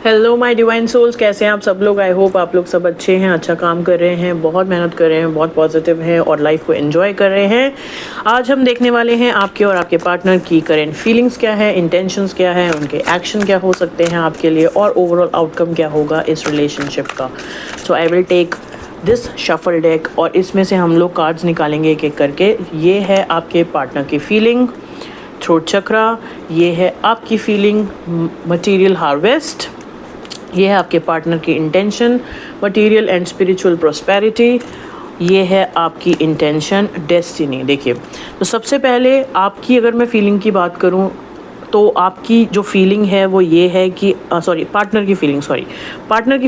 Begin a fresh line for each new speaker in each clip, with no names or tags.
Hello my divine souls, कैसे हैं आप सब लोग। आई होप आप लोग सब अच्छे हैं, अच्छा काम कर रहे हैं, बहुत मेहनत कर रहे हैं, बहुत पॉजिटिव हैं और लाइफ को एंजॉय कर रहे हैं। आज हम देखने वाले हैं आपके और आपके पार्टनर की करेंट फीलिंग्स क्या है, इंटेंशंस क्या है, उनके एक्शन क्या हो सकते हैं आपके लिए और ओवरऑल आउटकम क्या होगा इस रिलेशनशिप का। So I will take this shuffle deck और इसमें से हम लोग कार्ड्स निकालेंगे एक एक करके। ये है आपके पार्टनर की फीलिंग, थ्रोट चक्रा, ये है आपकी फीलिंग, मटेरियल हार्वेस्ट, ये है आपके पार्टनर की intention, material and spiritual prosperity, ये है आपकी इंटेंशन, डेस्टिनी। देखिए, तो सबसे पहले आपकी अगर मैं फीलिंग की बात करूं तो आपकी जो फीलिंग है वो ये है कि पार्टनर की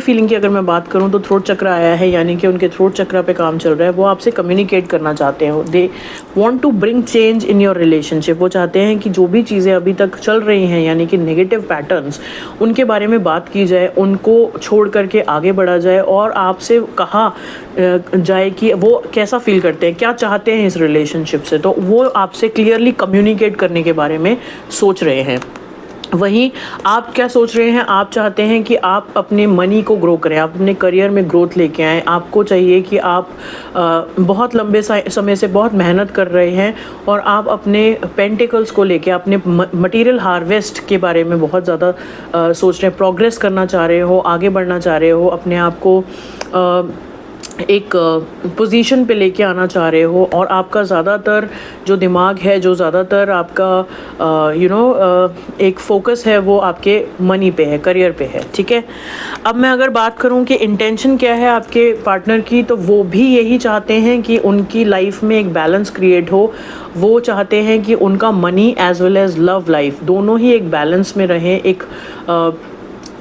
फीलिंग की अगर मैं बात करूं तो थ्रोट चक्र आया है, यानी कि उनके थ्रोट चक्र पे काम चल रहा है। वो आपसे कम्युनिकेट करना चाहते हैं, they want to bring change in your relationship. वो चाहते हैं कि जो भी चीज़ें अभी तक चल रही हैं, यानी कि नेगेटिव पैटर्न्स, उनके बारे में बात की जाए, उनको छोड़ करके आगे बढ़ा जाए और आपसे कहा जाए कि वो कैसा फील करते हैं, क्या चाहते हैं इस रिलेशनशिप से। तो वो आपसे क्लियरली कम्युनिकेट करने के बारे में सोच रहे हैं। वहीं आप क्या सोच रहे हैं, आप चाहते हैं कि आप अपने मनी को ग्रो करें, आप अपने करियर में ग्रोथ लेके आएँ। आपको चाहिए कि आप बहुत लंबे समय से बहुत मेहनत कर रहे हैं और आप अपने पेंटिकल्स को लेके, अपने मटेरियल हार्वेस्ट के बारे में बहुत ज़्यादा सोच रहे हैं, प्रोग्रेस करना चाह रहे हो, आगे बढ़ना चाह रहे हो, अपने आप को एक पोजीशन पे लेके आना चाह रहे हो। और आपका ज़्यादातर जो दिमाग है, जो ज़्यादातर आपका एक फोकस है, वो आपके मनी पे है, करियर पे है। ठीक है, अब मैं अगर बात करूं कि इंटेंशन क्या है आपके पार्टनर की, तो वो भी यही चाहते हैं कि उनकी लाइफ में एक बैलेंस क्रिएट हो। वो चाहते हैं कि उनका money as well as love life दोनों ही एक बैलेंस में रहें। एक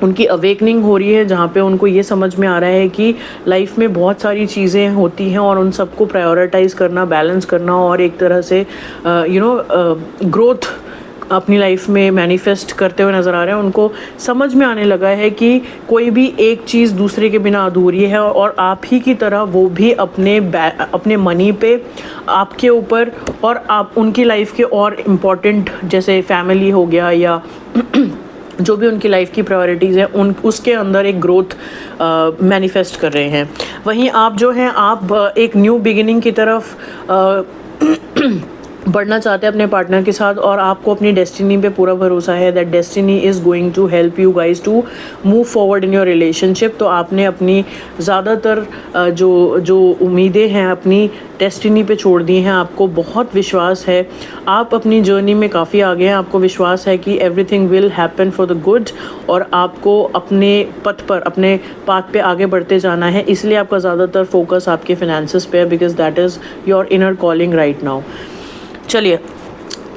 उनकी अवेकनिंग हो रही है जहाँ पे उनको ये समझ में आ रहा है कि लाइफ में बहुत सारी चीज़ें होती हैं और उन सबको प्रायोरिटाइज़ करना, बैलेंस करना और एक तरह से ग्रोथ अपनी लाइफ में मैनिफेस्ट करते हुए नज़र आ रहे हैं। उनको समझ में आने लगा है कि कोई भी एक चीज़ दूसरे के बिना अधूरी है और आप ही की तरह वो भी अपने मनी पे, आपके ऊपर और आप उनकी लाइफ के और इम्पॉर्टेंट जैसे फैमिली हो गया या जो भी उनकी लाइफ की प्रायोरिटीज़ हैं उसके अंदर एक ग्रोथ मैनिफेस्ट कर रहे हैं। वहीं आप जो हैं, आप एक न्यू बिगिनिंग की तरफ बढ़ना चाहते हैं अपने पार्टनर के साथ और आपको अपनी डेस्टिनी पे पूरा भरोसा है that destiny is going to help you guys to move forward in your relationship. तो आपने अपनी ज़्यादातर जो उम्मीदें हैं अपनी डेस्टिनी पे छोड़ दी हैं। आपको बहुत विश्वास है, आप अपनी जर्नी में काफ़ी आगे हैं। आपको विश्वास है कि everything will happen for the good और आपको अपने पथ पर, अपने पाथ पे आगे बढ़ते जाना है। इसलिए आपका ज़्यादातर फोकस आपके फाइनेंसेस पे है, because that is your inner calling right now. चलिए,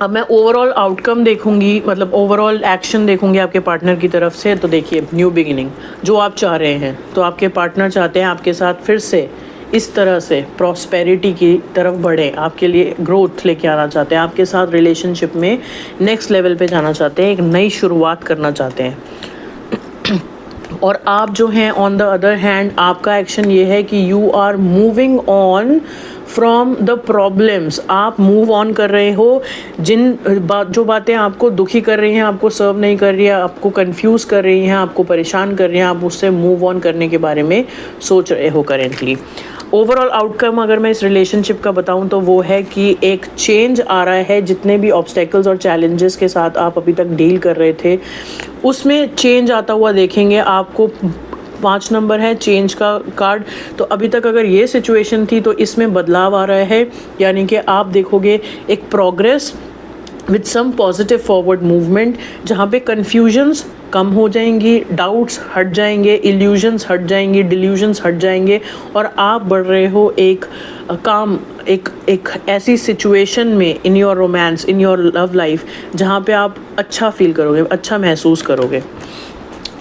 अब मैं ओवरऑल आउटकम देखूंगी, मतलब ओवरऑल एक्शन देखूंगी आपके पार्टनर की तरफ से। तो देखिए, न्यू बिगिनिंग जो आप चाह रहे हैं, तो आपके पार्टनर चाहते हैं आपके साथ फिर से इस तरह से प्रॉस्पेरिटी की तरफ बढ़े, आपके लिए ग्रोथ लेके आना चाहते हैं, आपके साथ रिलेशनशिप में नेक्स्ट लेवल पे जाना चाहते हैं, एक नई शुरुआत करना चाहते हैं। और आप जो हैं ऑन द अदर हैंड, आपका एक्शन ये है कि you are moving on from the problems. आप मूव ऑन कर रहे हो जो बातें आपको दुखी कर रही हैं, आपको सर्व नहीं कर रही है, आपको कंफ्यूज कर रही हैं, आपको परेशान कर रही हैं, आप उससे मूव ऑन करने के बारे में सोच रहे हो करेंटली। ओवरऑल आउटकम अगर मैं इस रिलेशनशिप का बताऊं तो वो है कि एक चेंज आ रहा है। जितने भी ऑब्स्टेकल्स और चैलेंजेस के साथ आप अभी तक डील कर रहे थे, उसमें चेंज आता हुआ देखेंगे आपको। 5 नंबर है चेंज का कार्ड। तो अभी तक अगर ये सिचुएशन थी तो इसमें बदलाव आ रहा है, यानी कि आप देखोगे एक progress with some positive forward movement, जहाँ पे कन्फ्यूजन्स कम हो जाएंगी, डाउट्स हट जाएंगे, इल्यूजन्स हट जाएंगी, डिल्यूजन्स हट जाएंगे और आप बढ़ रहे हो एक काम, एक ऐसी सिचुएशन में in your romance, in your love life, जहाँ पे आप अच्छा फील करोगे, अच्छा महसूस करोगे।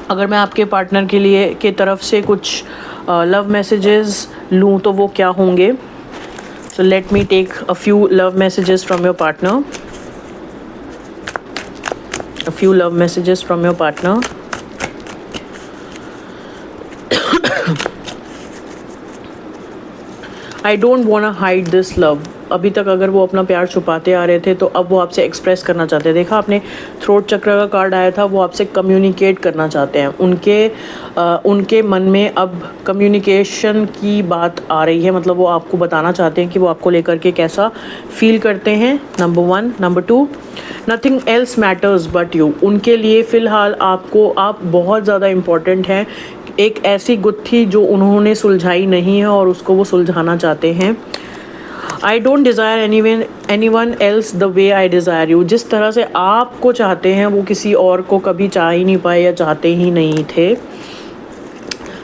अगर मैं आपके पार्टनर के लिए के तरफ से कुछ लव मैसेजेस लूँ तो वो क्या होंगे? So let me take a few love messages from your partner. A few love messages from your partner. I don't want to hide this love. अभी तक अगर वो अपना प्यार छुपाते आ रहे थे तो अब वो आपसे एक्सप्रेस करना चाहते हैं। देखा आपने थ्रोट चक्र का कार्ड आया था, वो आपसे कम्युनिकेट करना चाहते हैं। उनके मन में अब कम्युनिकेशन की बात आ रही है, मतलब वो आपको बताना चाहते हैं कि वो आपको लेकर के कैसा फील करते हैं, number 1। Number 2, nothing else matters but you. उनके लिए फ़िलहाल आप बहुत ज़्यादा इम्पॉर्टेंट हैं। एक ऐसी गुत्थी जो उन्होंने सुलझाई नहीं है और उसको वो सुलझाना चाहते हैं। I don't desire any one else the way I desire you. जिस तरह से आपको चाहते हैं वो किसी और को कभी चाह ही नहीं पाए या चाहते ही नहीं थे।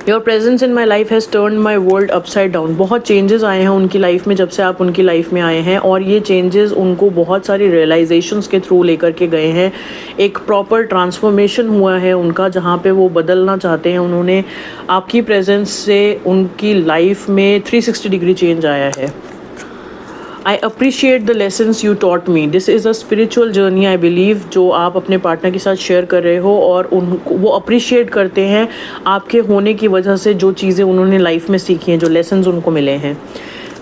Your presence in my life has turn my world upside down. बहुत चेंजेस आए हैं उनकी लाइफ में जब से आप उनकी लाइफ में आए हैं, और ये चेंजेस उनको बहुत सारी रियलाइजेशंस के थ्रू लेकर के गए हैं। एक प्रॉपर ट्रांसफॉर्मेशन हुआ है उनका, जहाँ पे वो बदलना चाहते हैं। उन्होंने आपकी प्रेजेंस से उनकी लाइफ में 360 डिग्री चेंज आया है। I appreciate the lessons you taught me. This is a spiritual journey I believe, जो आप अपने पार्टनर के साथ शेयर कर रहे हो, और वो अप्रिशिएट करते हैं आपके होने की वजह से जो चीज़ें उन्होंने लाइफ में सीखी हैं, जो लेसन्स उनको मिले हैं।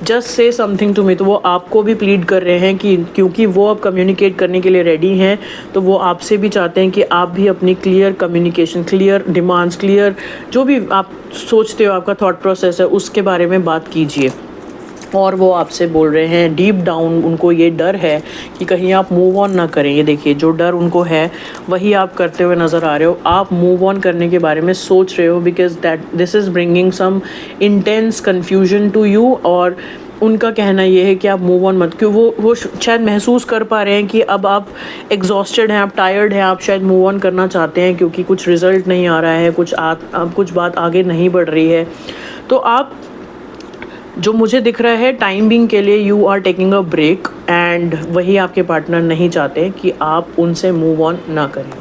Just say something to me. तो वो आपको भी प्लीड कर रहे हैं कि क्योंकि वो अब कम्युनिकेट करने के लिए रेडी हैं, तो वो आपसे भी चाहते हैं कि आप भी अपनी clear communication, clear demands, clear जो भी आप सोचते हो, आपका थॉट प्रोसेस है, उसके बारे में बात कीजिए। और वो आपसे बोल रहे हैं डीप डाउन उनको ये डर है कि कहीं आप मूव ऑन ना करें। ये देखिए, जो डर उनको है वही आप करते हुए नज़र आ रहे हो। आप मूव ऑन करने के बारे में सोच रहे हो, because this is bringing some intense confusion to you. और उनका कहना ये है कि आप मूव ऑन मत, क्यों वो शायद महसूस कर पा रहे हैं कि अब आप एग्जॉस्टेड हैं, आप टायर्ड हैं, आप शायद मूव ऑन करना चाहते हैं क्योंकि कुछ रिज़ल्ट नहीं आ रहा है, कुछ बात आगे नहीं बढ़ रही है। तो आप, जो मुझे दिख रहा है, टाइम बिंग के लिए you are taking a break, and वही आपके पार्टनर नहीं चाहते कि आप उनसे मूव ऑन ना करें।